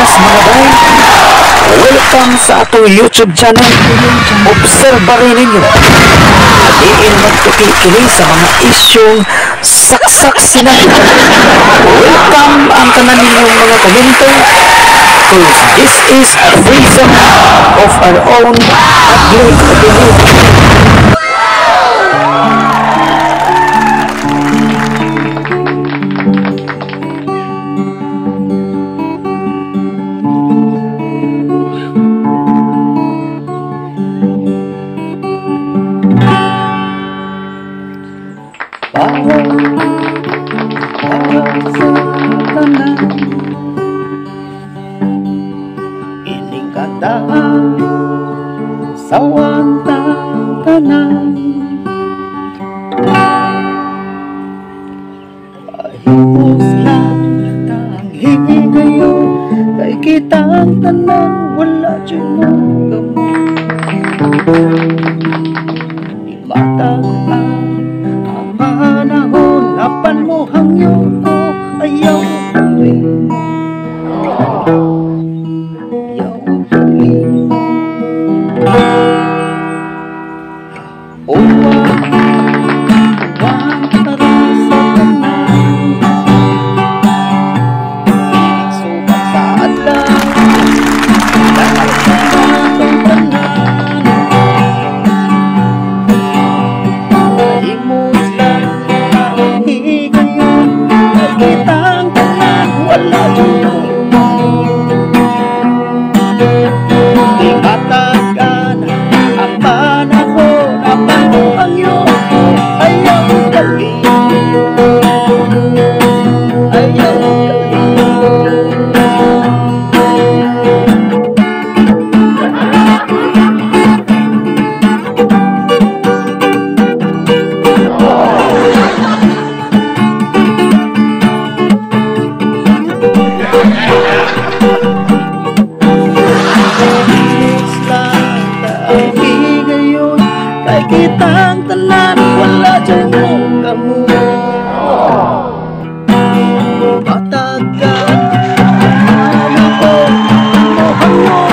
Greetings mga bay! Welcome sa ato YouTube channel. Obserba rin ninyo. Diin magtukil-kili sa mga isyong saksak sinalitan. Welcome ang tanan ninyong mga komento. Cause this is a freedom of our own public opinion. Ining kataan sawang tanan ahimos lang tang higayo kay kitang tanan wala dyan mo di matag ang panahon napan mo hangyo ko ayaw kami kitang tanan wala dyan mo kamu matagal ano ko mohang mo ko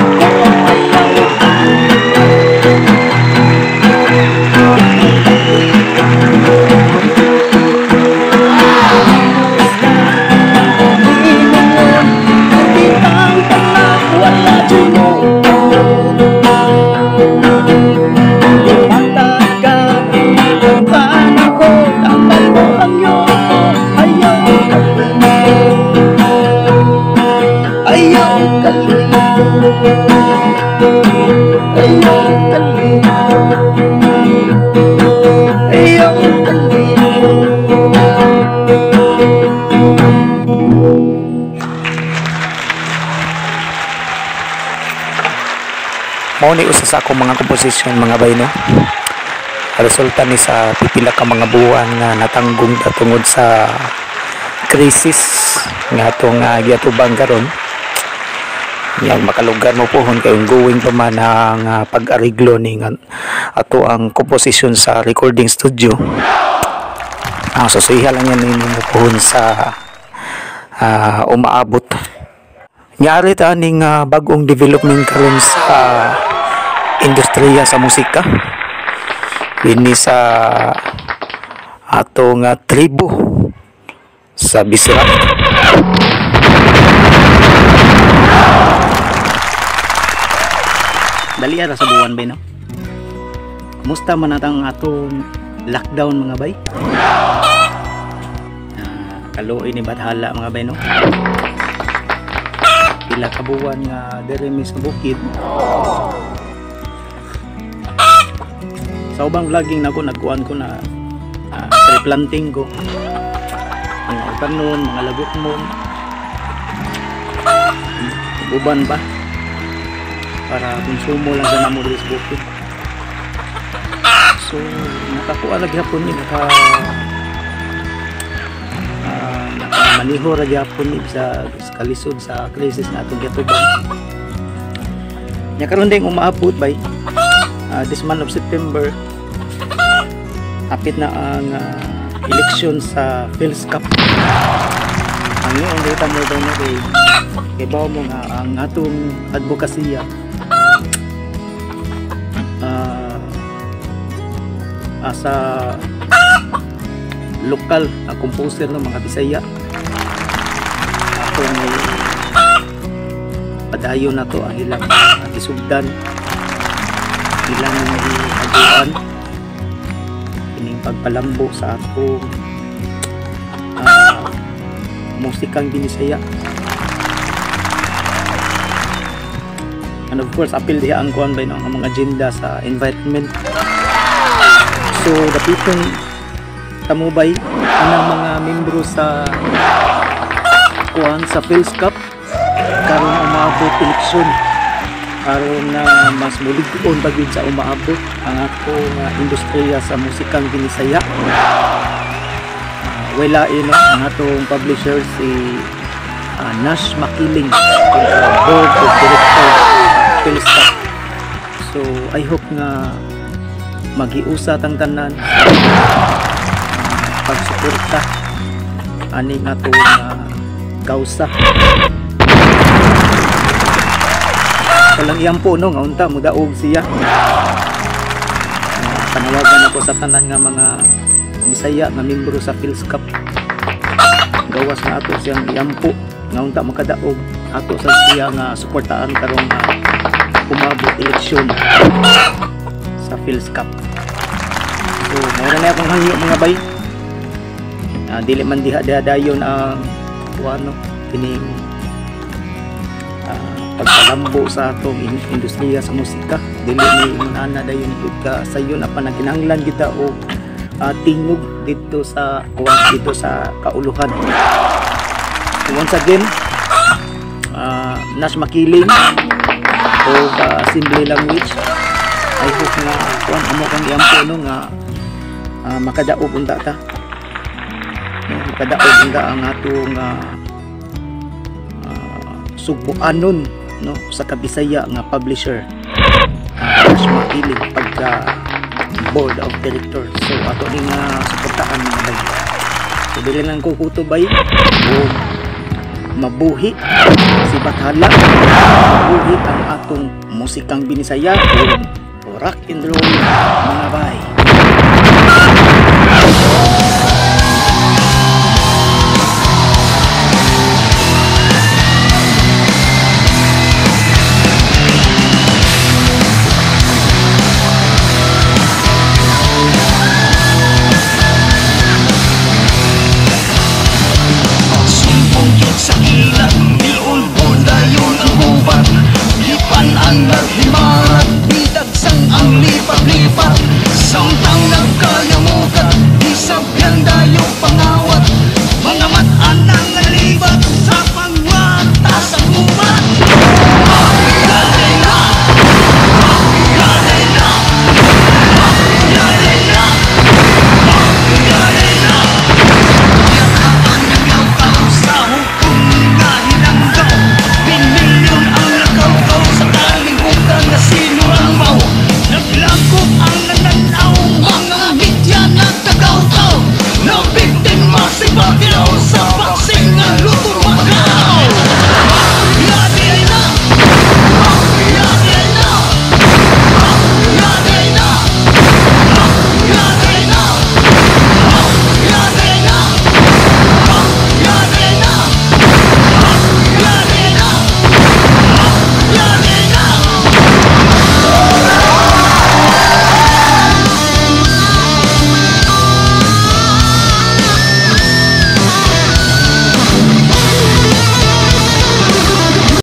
kitang tanan wala dyan mo Mao ni usa sa akong mga komposisyon mga bay, no? Resulta ni sa pipila ka mga buwan nga natanggong tungod sa krisis nga atong giatubang karon. Yang makalugar mo pohon kay ongoing pa man ang pag-ariglo ni nga ato ang komposisyon sa recording studio. So siya lang yan mo pohon sa umaabot. Nyari ta ning bagong development karon sa industriya sa musika ini sa atong tribo sa Bisaya. Dali ara sa buwan bay, no? Kumusta man atang atong lockdown mga bay? Kaluoy ni bathala mga bay, no? Pila ka buwan nga diri mi sa bukid. Sa ubang vlogging nako nagkuan ko na tree planting ko. Mga tanon, mga lagot mo. Uban ba? Para konsumo lang sa namo diri sa bukid. So nakakuha lagi hapon ni maniho ra gyapon ni sa kalisod sa krisis na atong gitubang. Nya karon ding umaabot bay this month of September hapit na ang election sa Phil's Cup. Ang Ngayon dito mo ba na kay bawo mo nga ang atong advokasya asa lokal na composer ng mga Bisaya atong padayon na to ang ilang isugdan ilang aguan ining pagpalambo sa atong musikang Binisaya. And of course appeal diha ang kuan ba ang mga agenda sa environment. So dapitong tamubay anang mga membro sa kuan sa Phil's Cup karon umaabot eleksyon karon na mas mulig-on pagid sa umaabot ang atong industriya sa musikang Binisaya. Wala ang atong publisher si Nash Makiling board of directors Phil's Cup. So I hope nga magiusa tang tanan pagsuporta ani nga to kausa walang iyampo no nga unta mudaog siya. Panawagan ako sa tanan nga mga Bisaya na membro sa Phil's Cup gawas na ato siyang iyampo nga unta makadaog ato sa siya nga suportaan karong umabot eleksyon sa Phil's Cup. So mura na akong hangyo mga bay. Dili man diha dayon ang ano kining pagpalambo sa atong industriya sa musika. Dili ni ana dayon ka sayon apan naginahanglan kita o tingog dito sa kauluhan. So once again Nash Makiling o assembly language I hope nga kuan amo kang iampo no nga makadaog unta ta makadaog unta ang atong subuanon no sa kabisaya nga publisher Nash Makiling pagka board of directors. So ato ni nga suportaan mga bay. So dili lang ko kutubay o mabuhi si Bathala mabuhi ang atong musikang Binisaya o rock and roll mga bay.